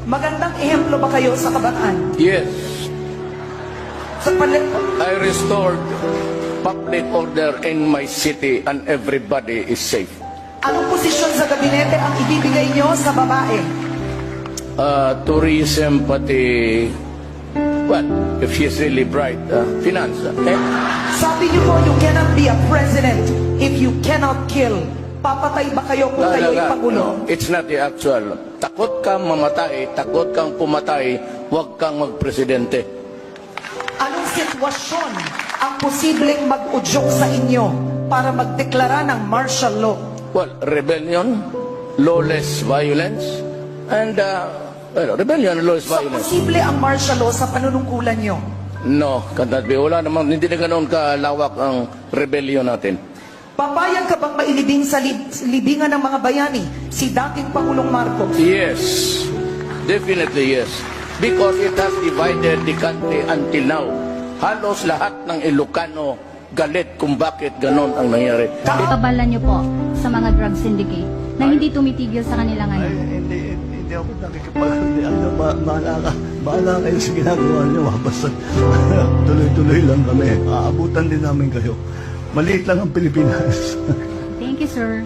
Magandang ehemplo ba kayo sa kabataan? Yes, Sa I restored public order in my city and everybody is safe. anong posisyon sa gabinete ang ibibigay nyo sa babae? Tourism, pati, well, if she's really bright, finance. Sabi niyo po, you cannot be a president if you cannot kill. Papatay ba kayo kung kayo'y Pangulo? No, it's not the actual. Takot kang mamatay, takot kang pumatay, huwag kang magpresidente. Anong sitwasyon ang posibleng mag-udyok sa inyo para magdeklara ng martial law? Well, rebellion, lawless violence, and, rebellion, lawless So, violence. posible ang martial law sa panunungkulan nyo? No, cannot be. Wala naman, hindi na ganoon kalawak ang rebellion natin. Papayag ka bang mailibing sa libingan ng mga bayani si dating Pangulong Marcos? Yes, definitely yes. Because it has divided the country until now. Halos lahat ng Ilocano galit kung bakit ganon ang nangyari. Kabalan niyo po sa mga drug syndicate na hindi tumitigil sa kanila Ay, ngayon. hindi ako bahala kayo sa ginagawa niyo. Basta tuloy-tuloy lang kami. Aabutan din namin kayo. Maliit lang ang Pilipinas. Thank you, sir.